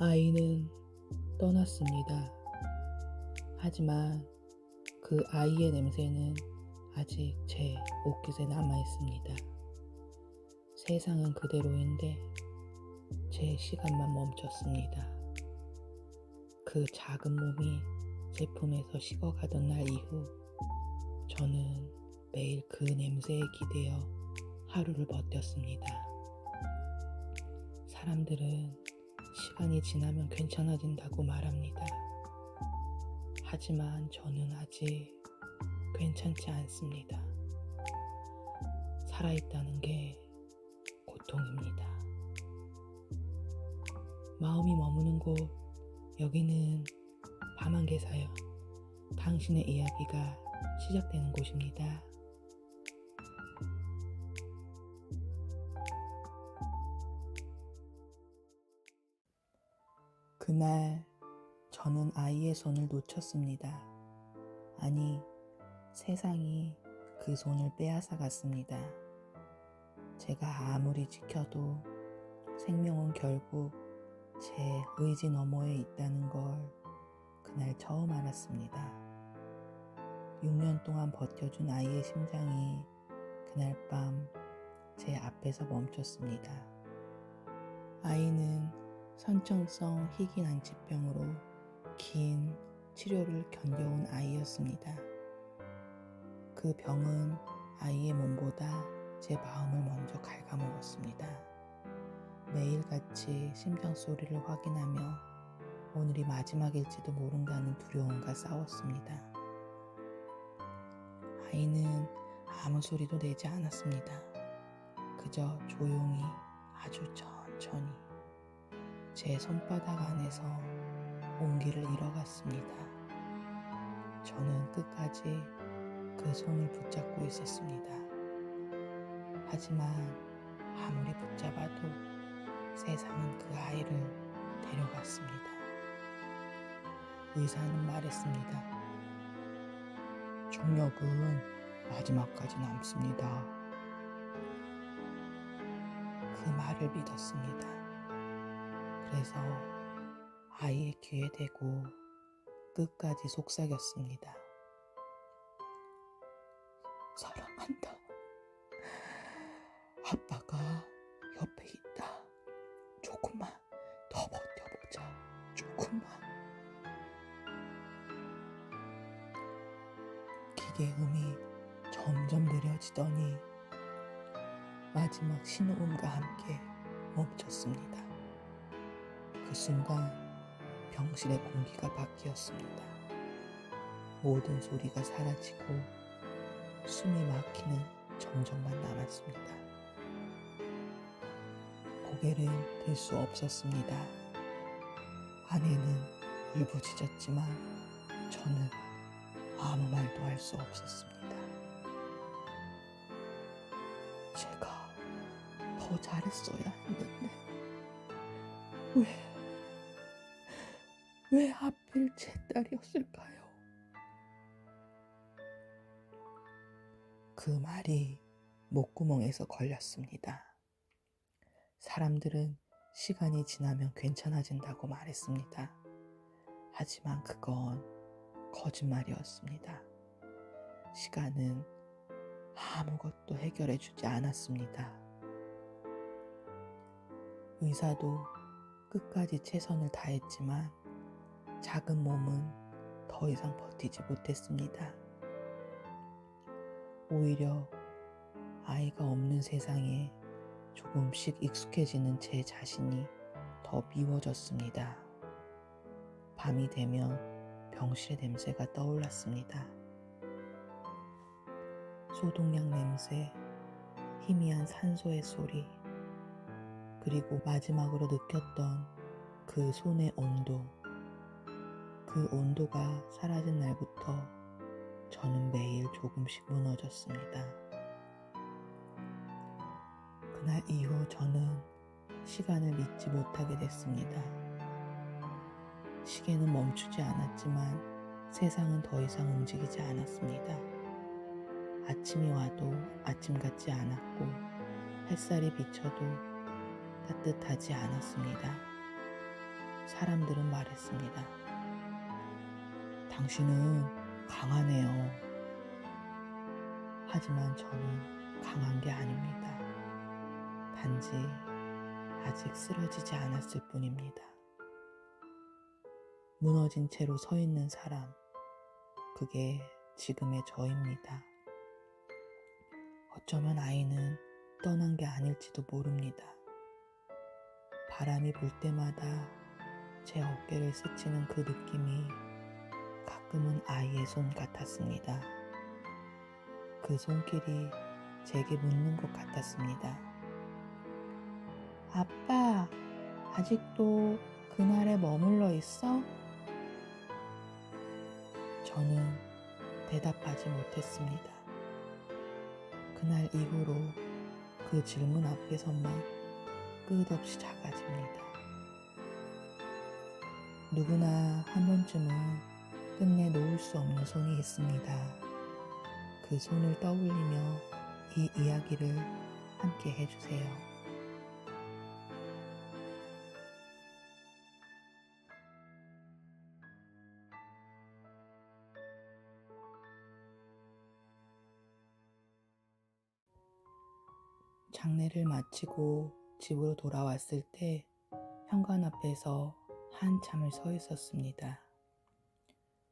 아이는 떠났습니다. 하지만 그 아이의 냄새는 아직 제 옷깃에 남아 있습니다. 세상은 그대로인데 제 시간만 멈췄습니다. 그 작은 몸이 제 품에서 식어가던 날 이후 저는 매일 그 냄새에 기대어 하루를 버텼습니다. 사람들은 시간이 지나면 괜찮아진다고 말합니다. 하지만 저는 아직 괜찮지 않습니다. 살아있다는 게 고통입니다. 마음이 머무는 곳, 여기는 밤안개 사연, 당신의 이야기가 시작되는 곳입니다. 그날 저는 아이의 손을 놓쳤습니다. 아니, 세상이 그 손을 빼앗아 갔습니다. 제가 아무리 지켜도 생명은 결국 제 의지 너머에 있다는 걸 그날 처음 알았습니다. 6년 동안 버텨준 아이의 심장이 그날 밤 제 앞에서 멈췄습니다. 아이는 선천성 희귀 난치병으로 긴 치료를 견뎌온 아이였습니다. 그 병은 아이의 몸보다 제 마음을 먼저 갉아먹었습니다. 매일같이 심장 소리를 확인하며 오늘이 마지막일지도 모른다는 두려움과 싸웠습니다. 아이는 아무 소리도 내지 않았습니다. 그저 조용히 아주 천천히 제 손바닥 안에서 온기를 잃어갔습니다. 저는 끝까지 그 손을 붙잡고 있었습니다. 하지만 아무리 붙잡아도 세상은 그 아이를 데려갔습니다. 의사는 말했습니다. 중력은 마지막까지 남습니다. 그 말을 믿었습니다. 그래서 아이의 귀에 대고 끝까지 속삭였습니다. 사랑한다. 아빠가 옆에 있다. 조금만 더 버텨보자. 조금만. 기계음이 점점 느려지더니 마지막 신호음과 함께 멈췄습니다. 그 순간 병실의 공기가 바뀌었습니다. 모든 소리가 사라지고 숨이 막히는 정적만 남았습니다. 고개를 들 수 없었습니다. 아내는 울부짖었지만 저는 아무 말도 할 수 없었습니다. 제가 더 잘했어야 했는데 왜 하필 제 딸이었을까요? 그 말이 목구멍에서 걸렸습니다. 사람들은 시간이 지나면 괜찮아진다고 말했습니다. 하지만 그건 거짓말이었습니다. 시간은 아무것도 해결해주지 않았습니다. 의사도 끝까지 최선을 다했지만 작은 몸은 더 이상 버티지 못했습니다. 오히려 아이가 없는 세상에 조금씩 익숙해지는 제 자신이 더 미워졌습니다. 밤이 되면 병실의 냄새가 떠올랐습니다. 소독약 냄새, 희미한 산소의 소리, 그리고 마지막으로 느꼈던 그 손의 온도. 그 온도가 사라진 날부터 저는 매일 조금씩 무너졌습니다. 그날 이후 저는 시간을 믿지 못하게 됐습니다. 시계는 멈추지 않았지만 세상은 더 이상 움직이지 않았습니다. 아침이 와도 아침 같지 않았고 햇살이 비쳐도 따뜻하지 않았습니다. 사람들은 말했습니다. 당신은 강하네요. 하지만 저는 강한 게 아닙니다. 단지 아직 쓰러지지 않았을 뿐입니다. 무너진 채로 서 있는 사람, 그게 지금의 저입니다. 어쩌면 아이는 떠난 게 아닐지도 모릅니다. 바람이 불 때마다 제 어깨를 스치는 그 느낌이 가끔은 아이의 손 같았습니다. 그 손길이 제게 묻는 것 같았습니다. 아빠, 아직도 그날에 머물러 있어? 저는 대답하지 못했습니다. 그날 이후로 그 질문 앞에서만 끝없이 작아집니다. 누구나 한 번쯤은 끝내 놓을 수 없는 손이 있습니다. 그 손을 떠올리며 이 이야기를 함께 해주세요. 장례를 마치고 집으로 돌아왔을 때 현관 앞에서 한참을 서 있었습니다.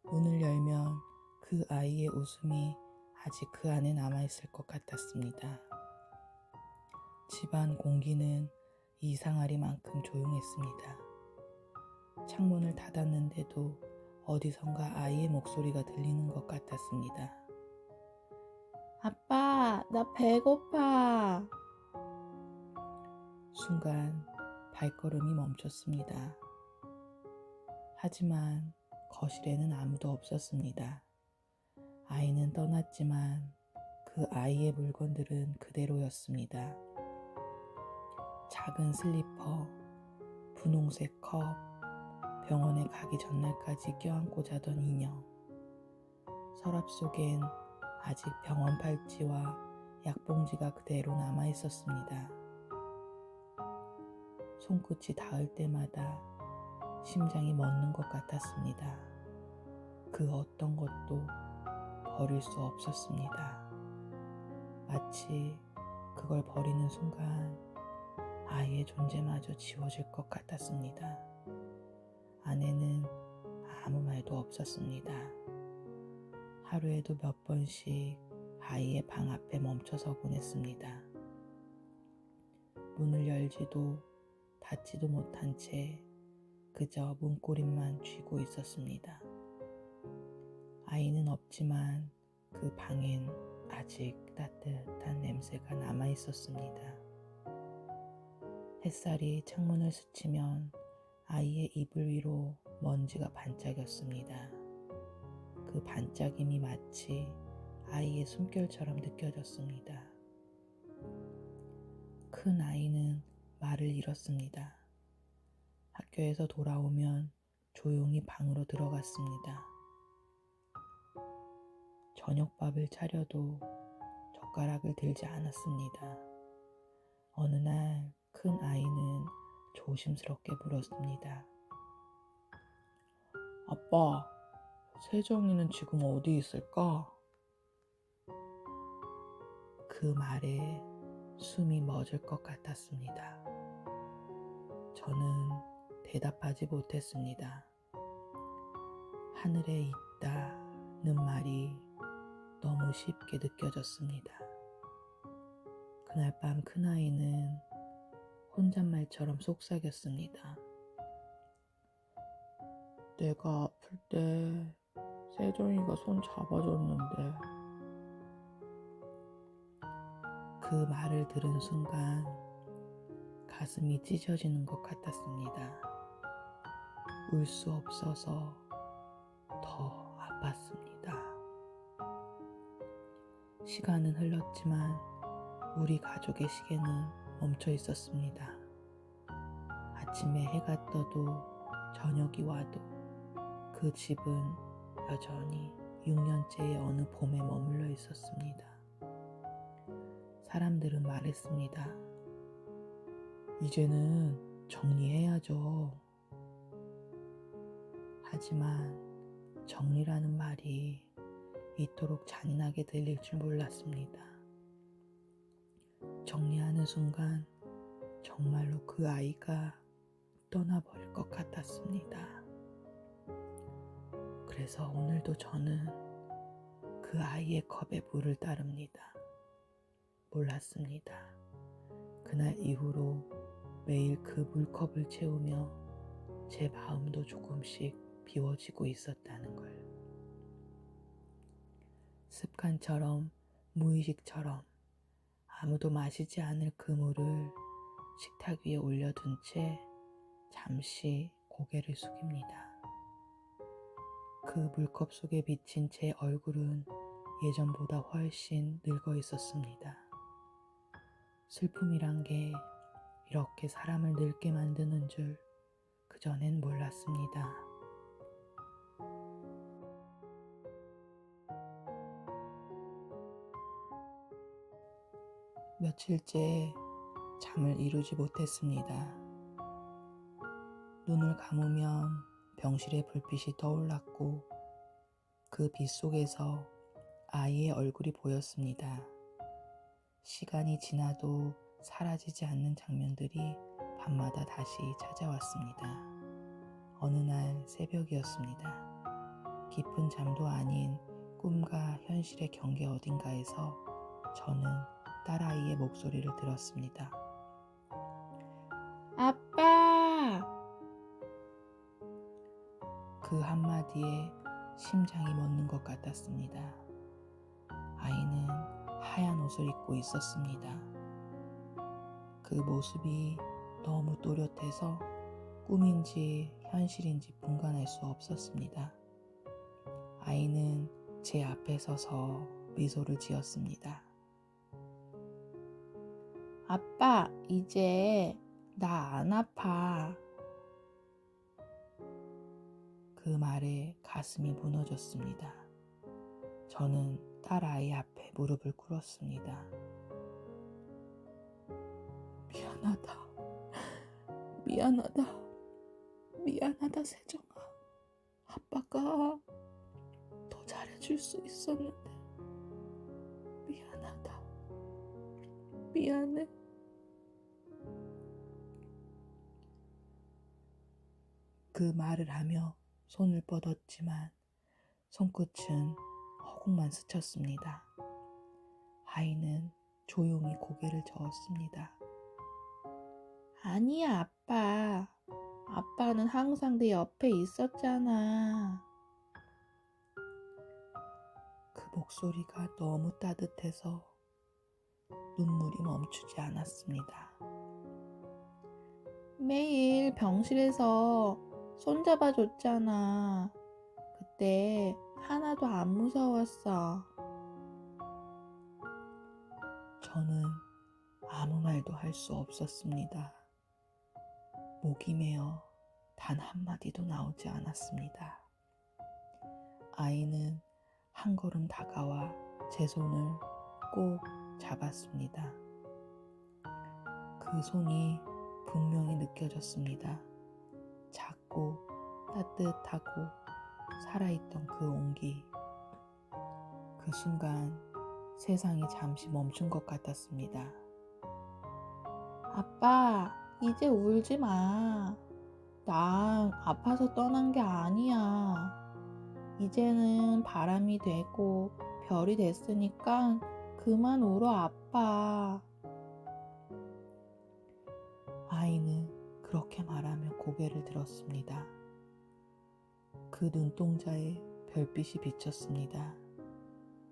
문을 열면 그 아이의 웃음이 아직 그 안에 남아있을 것 같았습니다. 집안 공기는 이상하리만큼 조용했습니다. 창문을 닫았는데도 어디선가 아이의 목소리가 들리는 것 같았습니다. 아빠, 나 배고파. 순간 발걸음이 멈췄습니다. 하지만 거실에는 아무도 없었습니다. 아이는 떠났지만 그 아이의 물건들은 그대로였습니다. 작은 슬리퍼, 분홍색 컵, 병원에 가기 전날까지 껴안고 자던 인형. 서랍 속엔 아직 병원 팔찌와 약봉지가 그대로 남아 있었습니다. 손끝이 닿을 때마다 심장이 멎는 것 같았습니다. 그 어떤 것도 버릴 수 없었습니다. 마치 그걸 버리는 순간 아이의 존재마저 지워질 것 같았습니다. 아내는 아무 말도 없었습니다. 하루에도 몇 번씩 아이의 방 앞에 멈춰서곤 했습니다. 문을 열지도 닫지도 못한 채 그저 문고리만 쥐고 있었습니다. 아이는 없지만 그 방엔 아직 따뜻한 냄새가 남아 있었습니다. 햇살이 창문을 스치면 아이의 이불 위로 먼지가 반짝였습니다. 그 반짝임이 마치 아이의 숨결처럼 느껴졌습니다. 큰 아이는 말을 잃었습니다. 학교에서 돌아오면 조용히 방으로 들어갔습니다. 저녁밥을 차려도 젓가락을 들지 않았습니다. 어느 날 큰 아이는 조심스럽게 물었습니다. 아빠, 세정이는 지금 어디 있을까? 그 말에 숨이 멎을 것 같았습니다. 저는 대답하지 못했습니다. 하늘에 있다는 말이 너무 쉽게 느껴졌습니다. 그날 밤 큰아이는 혼잣말처럼 속삭였습니다. 내가 아플 때 세정이가 손 잡아줬는데. 그 말을 들은 순간 가슴이 찢어지는 것 같았습니다. 울 수 없어서 더 아팠습니다. 시간은 흘렀지만 우리 가족의 시계는 멈춰 있었습니다. 아침에 해가 떠도 저녁이 와도 그 집은 여전히 6년째의 어느 봄에 머물러 있었습니다. 사람들은 말했습니다. 이제는 정리해야죠. 하지만 정리라는 말이 이토록 잔인하게 들릴 줄 몰랐습니다. 정리하는 순간 정말로 그 아이가 떠나버릴 것 같았습니다. 그래서 오늘도 저는 그 아이의 컵에 물을 따릅니다. 몰랐습니다. 그날 이후로 매일 그 물컵을 채우며 제 마음도 조금씩 비워지고 있었다는 걸. 습관처럼, 무의식처럼 아무도 마시지 않을 그 물을 식탁 위에 올려둔 채 잠시 고개를 숙입니다. 그 물컵 속에 비친 제 얼굴은 예전보다 훨씬 늙어 있었습니다. 슬픔이란 게 이렇게 사람을 늙게 만드는 줄 그전엔 몰랐습니다. 며칠째 잠을 이루지 못했습니다. 눈을 감으면 병실의 불빛이 떠올랐고 그 빛 속에서 아이의 얼굴이 보였습니다. 시간이 지나도 사라지지 않는 장면들이 밤마다 다시 찾아왔습니다. 어느 날 새벽이었습니다. 깊은 잠도 아닌 꿈과 현실의 경계 어딘가에서 저는 딸아이의 목소리를 들었습니다. 아빠! 그 한마디에 심장이 멎는 것 같았습니다. 아이는 하얀 옷을 입고 있었습니다. 그 모습이 너무 또렷해서 꿈인지 현실인지 분간할 수 없었습니다. 아이는 제 앞에 서서 미소를 지었습니다. 아빠, 이제 나 안 아파. 그 말에 가슴이 무너졌습니다. 저는 딸아이 앞에 무릎을 꿇었습니다. 미안하다. 미안하다. 미안하다, 세정아. 아빠가 더 잘해줄 수 있었는데. 미안하다. 미안해. 그 말을 하며 손을 뻗었지만 손끝은 허공만 스쳤습니다. 아이는 조용히 고개를 저었습니다. 아니야, 아빠. 아빠는 항상 내 옆에 있었잖아. 그 목소리가 너무 따뜻해서 눈물이 멈추지 않았습니다. 매일 병실에서 손잡아 줬잖아. 그때 하나도 안 무서웠어. 저는 아무 말도 할 수 없었습니다. 목이 메어 단 한마디도 나오지 않았습니다. 아이는 한 걸음 다가와 제 손을 꼭 잡았습니다. 그 손이 분명히 느껴졌습니다. 작고 따뜻하고 살아있던 그 온기. 그 순간 세상이 잠시 멈춘 것 같았습니다. 아빠, 이제 울지 마. 난 아파서 떠난 게 아니야. 이제는 바람이 되고 별이 됐으니까 그만 울어, 아빠. 아이는 그렇게 말하며 고개를 들었습니다. 그 눈동자에 별빛이 비쳤습니다.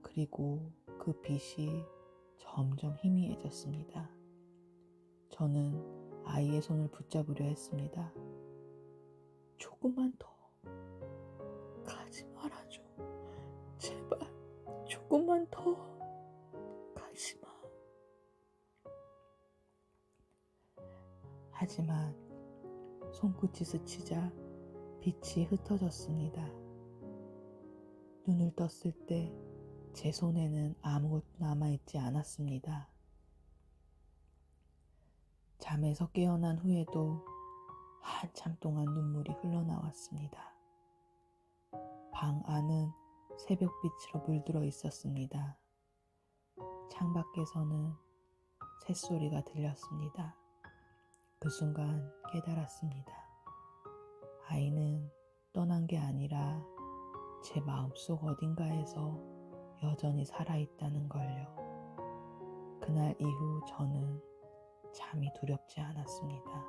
그리고 그 빛이 점점 희미해졌습니다. 저는 아이의 손을 붙잡으려 했습니다. 조금만 더 가지 말아줘. 제발 조금만 더 가지 마. 하지만 손끝이 스치자 빛이 흩어졌습니다. 눈을 떴을 때 제 손에는 아무것도 남아있지 않았습니다. 잠에서 깨어난 후에도 한참 동안 눈물이 흘러나왔습니다. 방 안은 새벽빛으로 물들어 있었습니다. 창밖에서는 새소리가 들렸습니다. 그 순간 깨달았습니다. 아이는 떠난 게 아니라 제 마음속 어딘가에서 여전히 살아있다는 걸요. 그날 이후 저는 잠이 두렵지 않았습니다.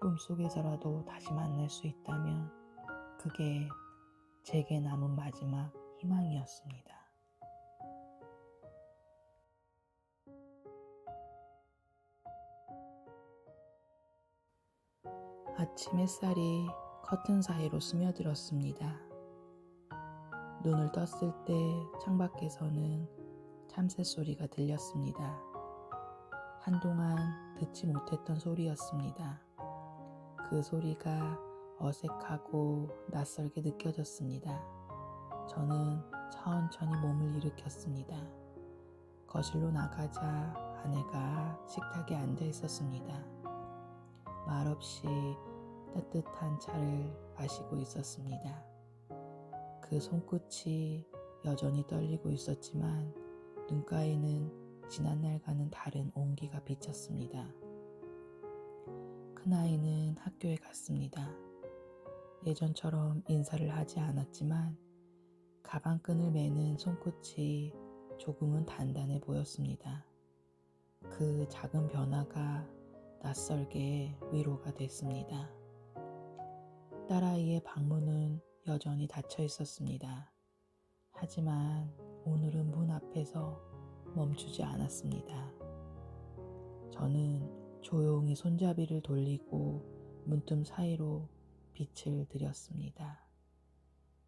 꿈속에서라도 다시 만날 수 있다면 그게 제게 남은 마지막 희망이었습니다. 아침 햇살이 커튼 사이로 스며들었습니다. 눈을 떴을 때 창밖에서는 참새 소리가 들렸습니다. 한동안 듣지 못했던 소리였습니다. 그 소리가 어색하고 낯설게 느껴졌습니다. 저는 천천히 몸을 일으켰습니다. 거실로 나가자 아내가 식탁에 앉아 있었습니다. 말없이 따뜻한 차를 마시고 있었습니다. 그 손끝이 여전히 떨리고 있었지만 눈가에는 지난날과는 다른 온기가 비쳤습니다. 큰아이는 학교에 갔습니다. 예전처럼 인사를 하지 않았지만 가방끈을 매는 손끝이 조금은 단단해 보였습니다. 그 작은 변화가 낯설게 위로가 됐습니다. 딸아이의 방문은 여전히 닫혀 있었습니다. 하지만 오늘은 문 앞에서 멈추지 않았습니다. 저는 조용히 손잡이를 돌리고 문틈 사이로 빛을 들였습니다.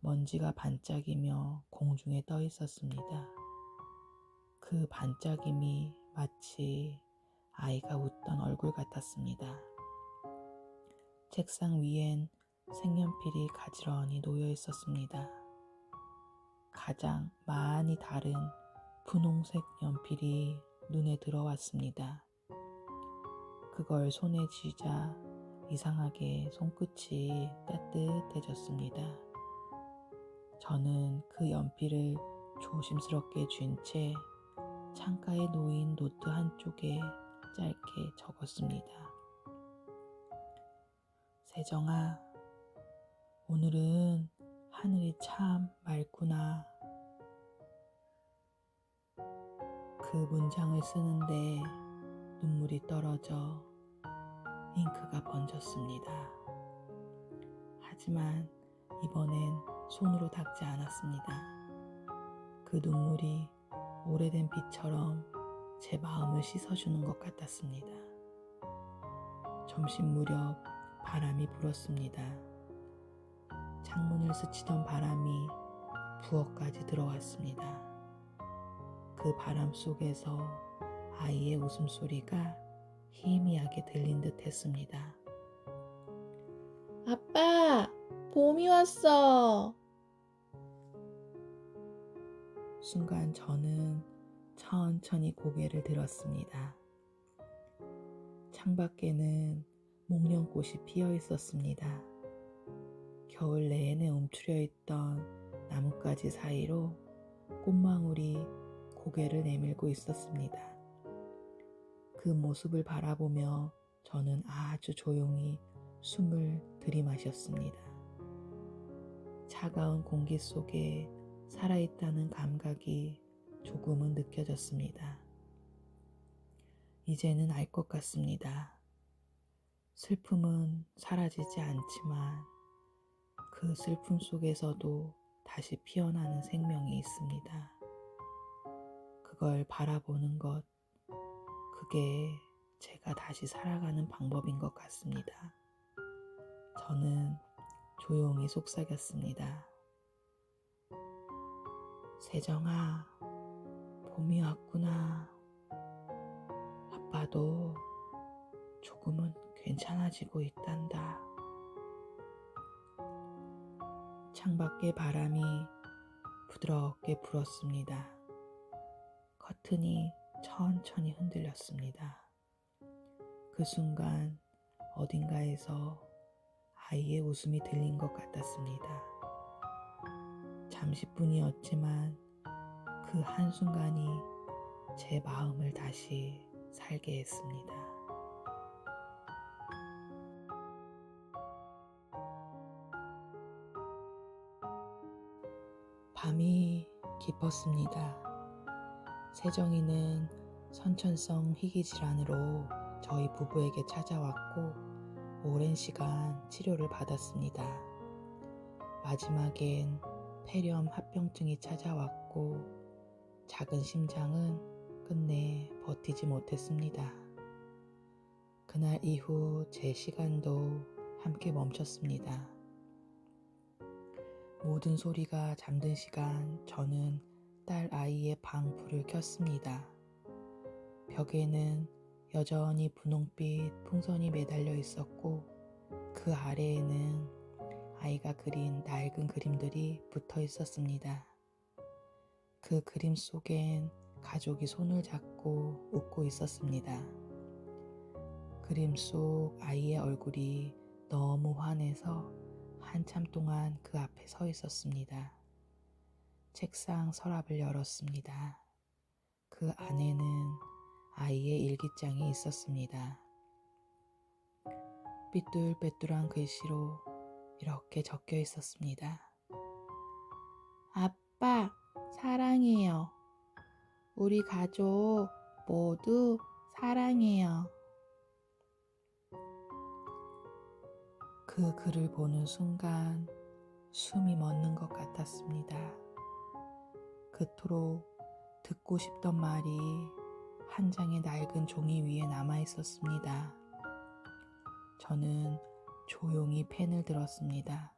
먼지가 반짝이며 공중에 떠 있었습니다. 그 반짝임이 마치 아이가 웃던 얼굴 같았습니다. 책상 위엔 색연필이 가지런히 놓여 있었습니다. 가장 많이 다른 분홍색 연필이 눈에 들어왔습니다. 그걸 손에 쥐자 이상하게 손끝이 따뜻해졌습니다. 저는 그 연필을 조심스럽게 쥔 채 창가에 놓인 노트 한쪽에 짧게 적었습니다. 세정아, 오늘은 하늘이 참 맑구나. 그 문장을 쓰는데 눈물이 떨어져 잉크가 번졌습니다. 하지만 이번엔 손으로 닦지 않았습니다. 그 눈물이 오래된 빛처럼 제 마음을 씻어주는 것 같았습니다. 점심 무렵 바람이 불었습니다. 창문을 스치던 바람이 부엌까지 들어왔습니다. 그 바람 속에서 아이의 웃음소리가 희미하게 들린 듯 했습니다. 아빠, 봄이 왔어. 순간 저는 천천히 고개를 들었습니다. 창밖에는 목련꽃이 피어 있었습니다. 겨울 내내 움츠려 있던 나뭇가지 사이로 꽃망울이 고개를 내밀고 있었습니다. 그 모습을 바라보며 저는 아주 조용히 숨을 들이마셨습니다. 차가운 공기 속에 살아있다는 감각이 조금은 느껴졌습니다. 이제는 알 것 같습니다. 슬픔은 사라지지 않지만 그 슬픔 속에서도 다시 피어나는 생명이 있습니다. 그걸 바라보는 것, 그게 제가 다시 살아가는 방법인 것 같습니다. 저는 조용히 속삭였습니다. 세정아, 봄이 왔구나. 아빠도 조금은 괜찮아지고 있단다. 창밖의 바람이 부드럽게 불었습니다. 커튼이 천천히 흔들렸습니다. 그 순간 어딘가에서 아이의 웃음이 들린 것 같았습니다. 잠시뿐이었지만 그 한순간이 제 마음을 다시 살게 했습니다. 밤이 깊었습니다. 세정이는 선천성 희귀질환으로 저희 부부에게 찾아왔고 오랜 시간 치료를 받았습니다. 마지막엔 폐렴 합병증이 찾아왔고 작은 심장은 끝내 버티지 못했습니다. 그날 이후 제 시간도 함께 멈췄습니다. 모든 소리가 잠든 시간 저는 딸 아이의 방 불을 켰습니다. 벽에는 여전히 분홍빛 풍선이 매달려 있었고 그 아래에는 아이가 그린 낡은 그림들이 붙어 있었습니다. 그 그림 속엔 가족이 손을 잡고 웃고 있었습니다. 그림 속 아이의 얼굴이 너무 환해서 한참 동안 그 앞에 서 있었습니다. 책상 서랍을 열었습니다. 그 안에는 아이의 일기장이 있었습니다. 삐뚤빼뚤한 글씨로 이렇게 적혀 있었습니다. 아빠, 사랑해요. 우리 가족 모두 사랑해요. 그 글을 보는 순간 숨이 멎는 것 같았습니다. 그토록 듣고 싶던 말이 한 장의 낡은 종이 위에 남아 있었습니다. 저는 조용히 펜을 들었습니다.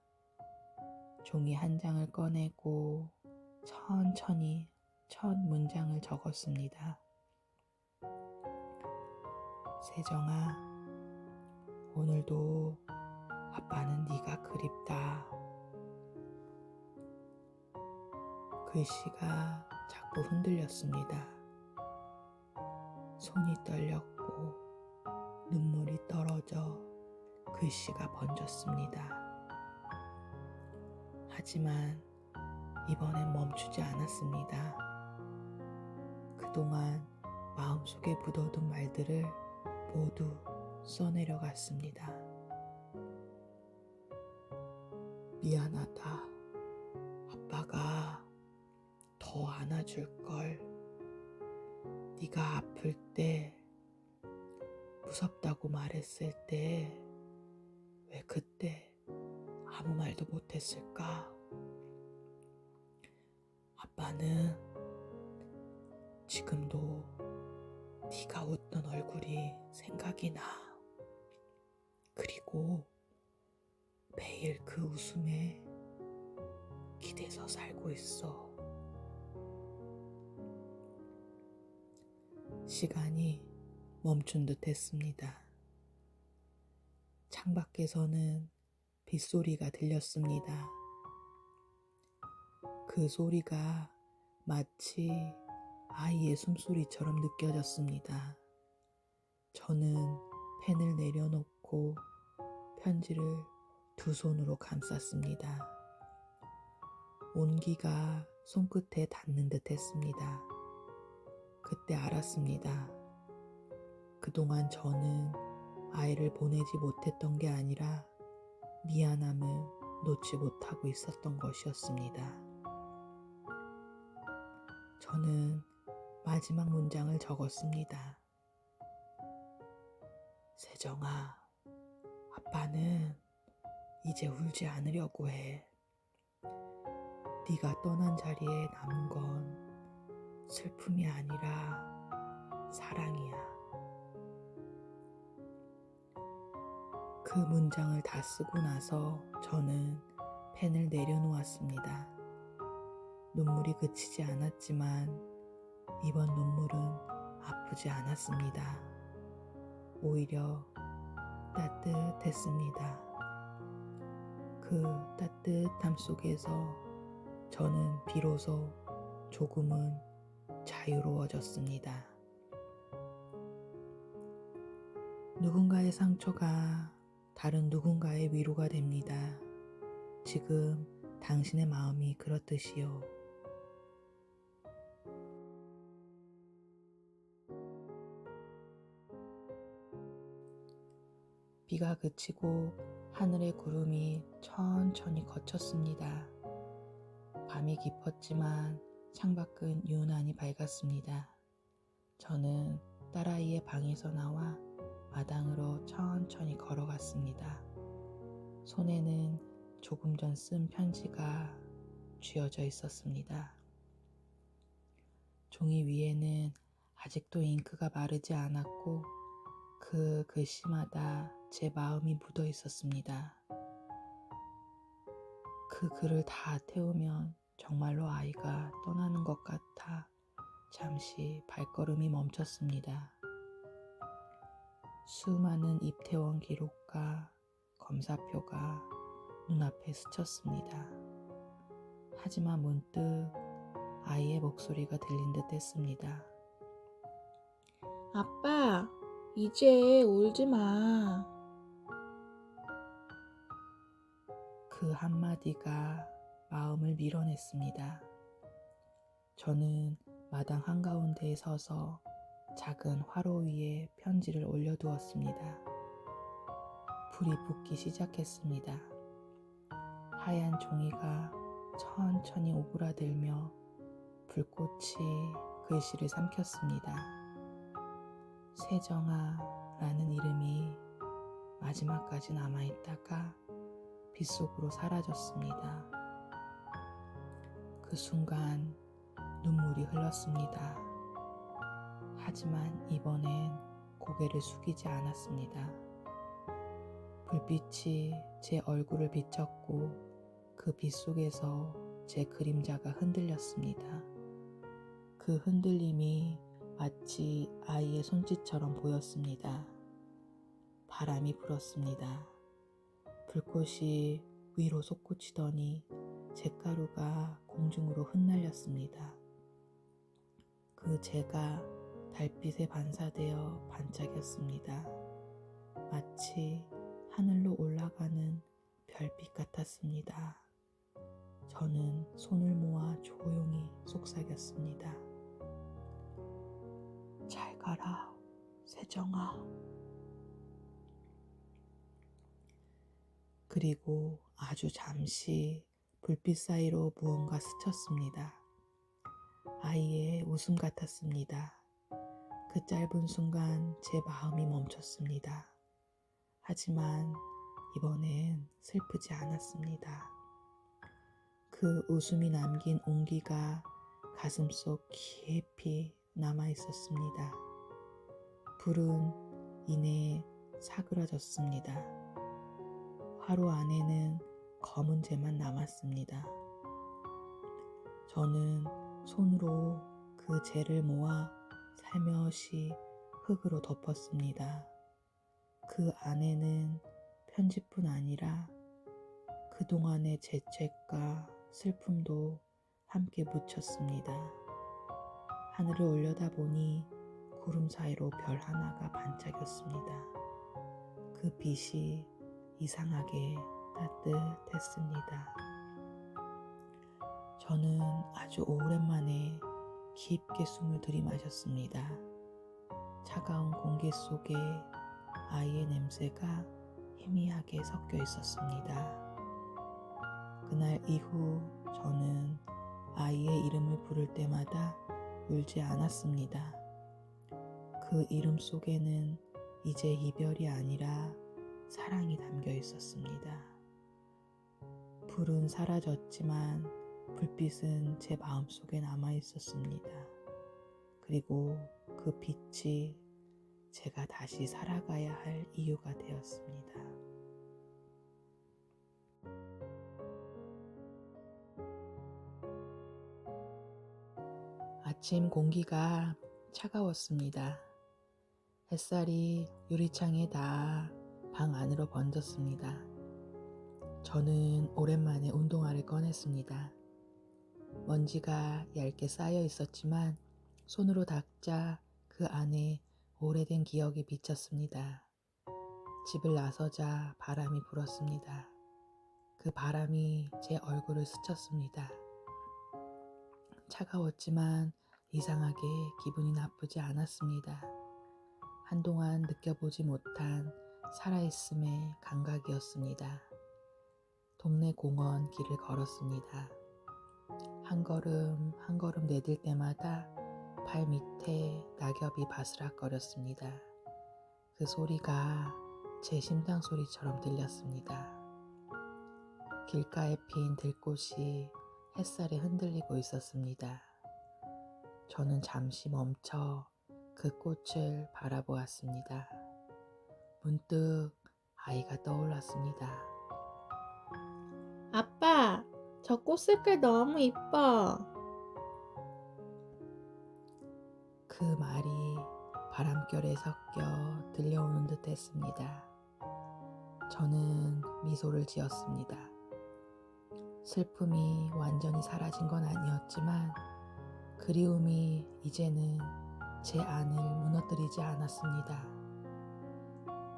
종이 한 장을 꺼내고 천천히 첫 문장을 적었습니다. 세정아, 오늘도 아빠는 네가 그립다. 글씨가 자꾸 흔들렸습니다. 손이 떨렸고 눈물이 떨어져 글씨가 번졌습니다. 하지만 이번엔 멈추지 않았습니다. 그동안 마음속에 묻어둔 말들을 모두 써내려갔습니다. 미안하다. 아빠가 더 안아줄걸. 네가 아플 때, 무섭다고 말했을 때 왜 그때 아무 말도 못했을까? 아빠는 지금도 네가 웃던 얼굴이 생각이 나. 그리고 매일 그 웃음에 기대서 살고 있어. 시간이 멈춘 듯 했습니다. 창밖에서는 빗소리가 들렸습니다. 그 소리가 마치 아이의 숨소리처럼 느껴졌습니다. 저는 펜을 내려놓고 편지를 두 손으로 감쌌습니다. 온기가 손끝에 닿는 듯 했습니다. 그때 알았습니다. 그동안 저는 아이를 보내지 못했던 게 아니라 미안함을 놓지 못하고 있었던 것이었습니다. 저는 마지막 문장을 적었습니다. 세정아, 아빠는 이제 울지 않으려고 해. 네가 떠난 자리에 남은 건 슬픔이 아니라 사랑이야. 그 문장을 다 쓰고 나서 저는 펜을 내려놓았습니다. 눈물이 그치지 않았지만 이번 눈물은 아프지 않았습니다. 오히려 따뜻했습니다. 그 따뜻함 속에서 저는 비로소 조금은 자유로워졌습니다. 누군가의 상처가 다른 누군가의 위로가 됩니다. 지금 당신의 마음이 그렇듯이요. 비가 그치고 하늘의 구름이 천천히 걷혔습니다. 밤이 깊었지만 창밖은 유난히 밝았습니다. 저는 딸아이의 방에서 나와 마당으로 천천히 걸어갔습니다. 손에는 조금 전 쓴 편지가 쥐어져 있었습니다. 종이 위에는 아직도 잉크가 마르지 않았고 그 글씨마다 제 마음이 묻어 있었습니다. 그 글을 다 태우면 정말로 아이가 떠나는 것 같아 잠시 발걸음이 멈췄습니다. 수많은 입퇴원 기록과 검사표가 눈앞에 스쳤습니다. 하지만 문득 아이의 목소리가 들린 듯 했습니다. 아빠, 이제 울지 마. 그 한마디가 마음을 밀어냈습니다. 저는 마당 한가운데에 서서 작은 화로 위에 편지를 올려두었습니다. 불이 붙기 시작했습니다. 하얀 종이가 천천히 오그라들며 불꽃이 글씨를 삼켰습니다. 세정아라는 이름이 마지막까지 남아있다가 빗속으로 사라졌습니다. 그 순간 눈물이 흘렀습니다. 하지만 이번엔 고개를 숙이지 않았습니다. 불빛이 제 얼굴을 비쳤고 그 빛 속에서 제 그림자가 흔들렸습니다. 그 흔들림이 마치 아이의 손짓처럼 보였습니다. 바람이 불었습니다. 불꽃이 위로 솟구치더니 잿가루가 공중으로 흩날렸습니다. 그 재가 달빛에 반사되어 반짝였습니다. 마치 하늘로 올라가는 별빛 같았습니다. 저는 손을 모아 조용히 속삭였습니다. 잘 가라, 세정아. 그리고 아주 잠시 불빛 사이로 무언가 스쳤습니다. 아이의 웃음 같았습니다. 그 짧은 순간 제 마음이 멈췄습니다. 하지만 이번엔 슬프지 않았습니다. 그 웃음이 남긴 온기가 가슴속 깊이 남아 있었습니다. 불은 이내 사그라졌습니다. 화로 안에는 검은 재만 남았습니다. 저는 손으로 그 재를 모아 살며시 흙으로 덮었습니다. 그 안에는 편지뿐 아니라 그동안의 죄책과 슬픔도 함께 묻혔습니다. 하늘을 올려다보니 구름 사이로 별 하나가 반짝였습니다. 그 빛이 이상하게 따뜻했습니다. 저는 아주 오랜만에 깊게 숨을 들이마셨습니다. 차가운 공기 속에 아이의 냄새가 희미하게 섞여 있었습니다. 그날 이후 저는 아이의 이름을 부를 때마다 울지 않았습니다. 그 이름 속에는 이제 이별이 아니라 사랑이 담겨 있었습니다. 불은 사라졌지만 불빛은 제 마음속에 남아 있었습니다. 그리고 그 빛이 제가 다시 살아가야 할 이유가 되었습니다. 아침 공기가 차가웠습니다. 햇살이 유리창에 닿아 방 안으로 번졌습니다. 저는 오랜만에 운동화를 꺼냈습니다. 먼지가 얇게 쌓여 있었지만 손으로 닦자 그 안에 오래된 기억이 비쳤습니다. 집을 나서자 바람이 불었습니다. 그 바람이 제 얼굴을 스쳤습니다. 차가웠지만 이상하게 기분이 나쁘지 않았습니다. 한동안 느껴보지 못한 살아있음의 감각이었습니다. 동네 공원 길을 걸었습니다. 한 걸음 한 걸음 내딜 때마다 발 밑에 낙엽이 바스락거렸습니다. 그 소리가 제 심장 소리처럼 들렸습니다. 길가에 핀 들꽃이 햇살에 흔들리고 있었습니다. 저는 잠시 멈춰 그 꽃을 바라보았습니다. 문득 아이가 떠올랐습니다. 아빠, 저 꽃 색깔 너무 이뻐. 그 말이 바람결에 섞여 들려오는 듯 했습니다. 저는 미소를 지었습니다. 슬픔이 완전히 사라진 건 아니었지만 그리움이 이제는 제 안을 무너뜨리지 않았습니다.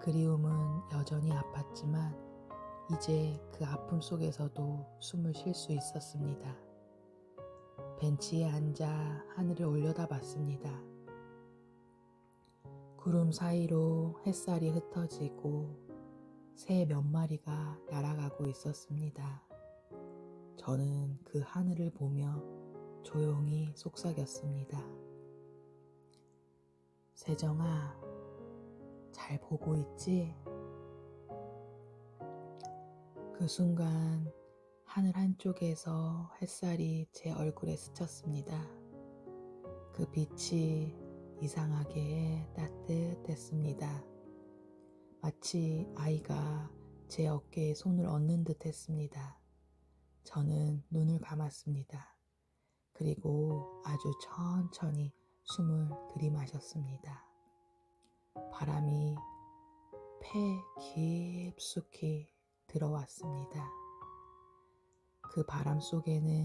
그리움은 여전히 아팠지만 이제 그 아픔 속에서도 숨을 쉴 수 있었습니다. 벤치에 앉아 하늘을 올려다봤습니다. 구름 사이로 햇살이 흩어지고 새 몇 마리가 날아가고 있었습니다. 저는 그 하늘을 보며 조용히 속삭였습니다. 세정아, 잘 보고 있지? 그 순간 하늘 한쪽에서 햇살이 제 얼굴에 스쳤습니다. 그 빛이 이상하게 따뜻했습니다. 마치 아이가 제 어깨에 손을 얹는 듯 했습니다. 저는 눈을 감았습니다. 그리고 아주 천천히 숨을 들이마셨습니다. 바람이 폐 깊숙이 들어왔습니다. 그 바람 속에는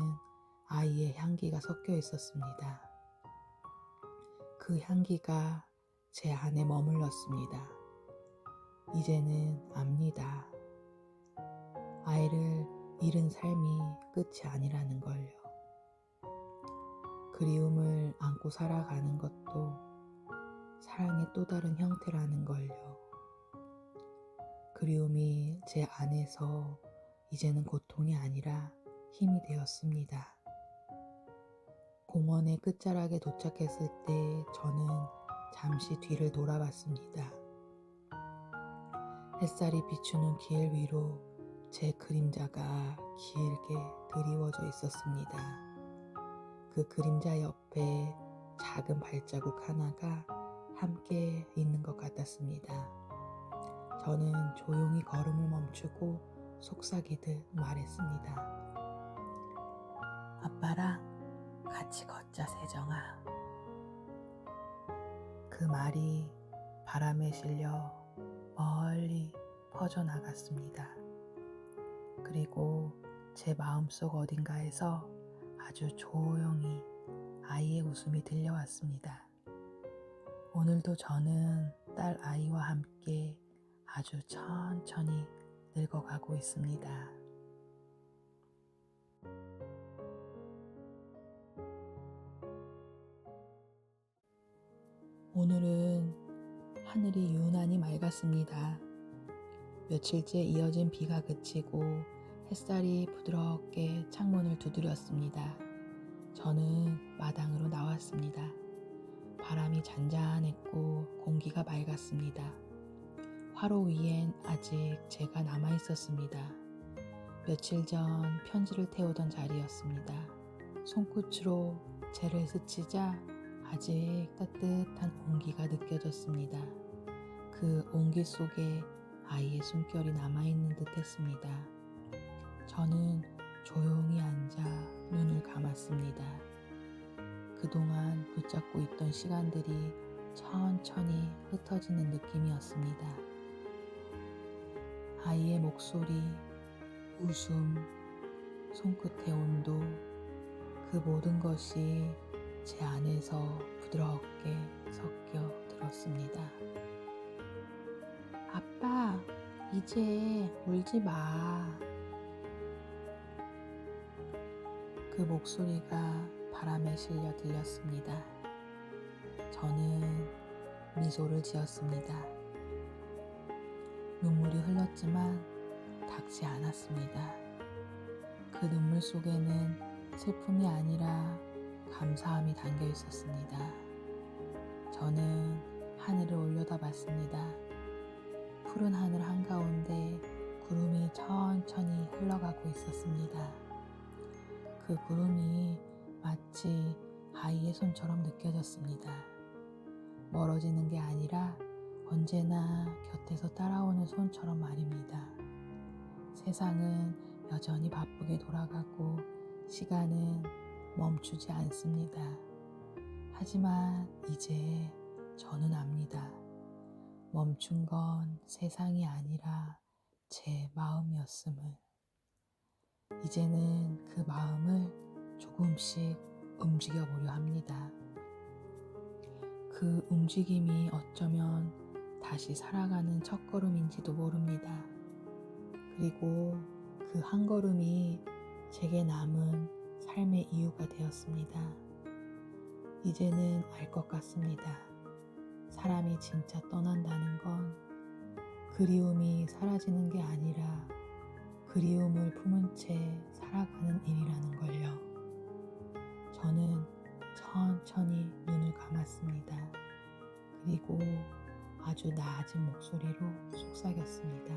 아이의 향기가 섞여 있었습니다. 그 향기가 제 안에 머물렀습니다. 이제는 압니다. 아이를 잃은 삶이 끝이 아니라는 걸요. 그리움을 안고 살아가는 것도 사랑의 또 다른 형태라는 걸요. 그리움이 제 안에서 이제는 고통이 아니라 힘이 되었습니다. 공원의 끝자락에 도착했을 때 저는 잠시 뒤를 돌아봤습니다. 햇살이 비추는 길 위로 제 그림자가 길게 드리워져 있었습니다. 그 그림자 옆에 작은 발자국 하나가 함께 있는 것 같았습니다. 저는 조용히 걸음을 멈추고 속삭이듯 말했습니다. 아빠랑 같이 걷자, 세정아. 그 말이 바람에 실려 멀리 퍼져나갔습니다. 그리고 제 마음속 어딘가에서 아주 조용히 아이의 웃음이 들려왔습니다. 오늘도 저는 딸 아이와 함께 아주 천천히 늙어가고 있습니다. 오늘은 하늘이 유난히 맑았습니다. 며칠째 이어진 비가 그치고 햇살이 부드럽게 창문을 두드렸습니다. 저는 마당으로 나왔습니다. 바람이 잔잔했고 공기가 맑았습니다. 화로 위엔 아직 제가 남아 있었습니다. 며칠 전 편지를 태우던 자리였습니다. 손끝으로 재를 스치자 아직 따뜻한 온기가 느껴졌습니다. 그 온기 속에 아이의 숨결이 남아있는 듯 했습니다. 저는 조용히 앉아 눈을 감았습니다. 그동안 붙잡고 있던 시간들이 천천히 흩어지는 느낌이었습니다. 아이의 목소리, 웃음, 손끝의 온도, 그 모든 것이 제 안에서 부드럽게 섞여 들었습니다. 아빠, 이제 울지 마. 그 목소리가 바람에 실려 들렸습니다. 저는 미소를 지었습니다. 눈물이 흘렀지만 닿지 않았습니다. 그 눈물 속에는 슬픔이 아니라 감사함이 담겨 있었습니다. 저는 하늘을 올려다봤습니다. 푸른 하늘 한가운데 구름이 천천히 흘러가고 있었습니다. 그 구름이 마치 아이의 손처럼 느껴졌습니다. 멀어지는 게 아니라 언제나 곁에서 따라오는 손처럼 말입니다. 세상은 여전히 바쁘게 돌아가고 시간은 멈추지 않습니다. 하지만 이제 저는 압니다. 멈춘 건 세상이 아니라 제 마음이었음을. 이제는 그 마음을 조금씩 움직여 보려 합니다. 그 움직임이 어쩌면 다시 살아가는 첫걸음인지도 모릅니다. 그리고 그 한 걸음이 제게 남은 삶의 이유가 되었습니다. 이제는 알 것 같습니다. 사람이 진짜 떠난다는 건 그리움이 사라지는 게 아니라 그리움을 품은 채 살아가는 일이라는 걸요. 저는 천천히 눈을 감았습니다. 그리고 아주 낮은 목소리로 속삭였습니다.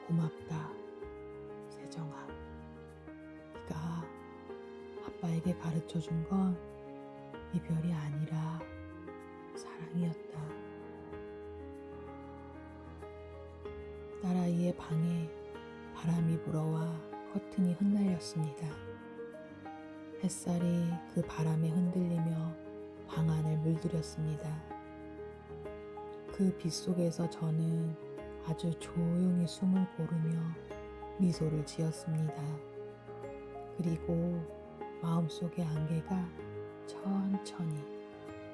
고맙다, 세정아. 네가 아빠에게 가르쳐준 건 이별이 아니라 사랑이었다. 딸아이의 방에 바람이 불어와 커튼이 흩날렸습니다. 햇살이 그 바람에 흔들리며 방 안을 물들였습니다. 그 빛 속에서 저는 아주 조용히 숨을 고르며 미소를 지었습니다. 그리고 마음속의 안개가 천천히,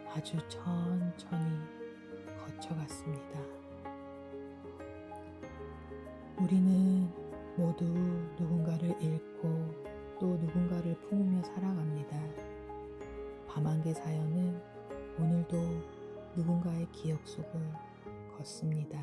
아주 천천히 거쳐갔습니다. 우리는 모두 누군가를 잃고 또 누군가를 품으며 살아갑니다. 밤안개 사연은 오늘도 누군가의 기억 속을 걷습니다.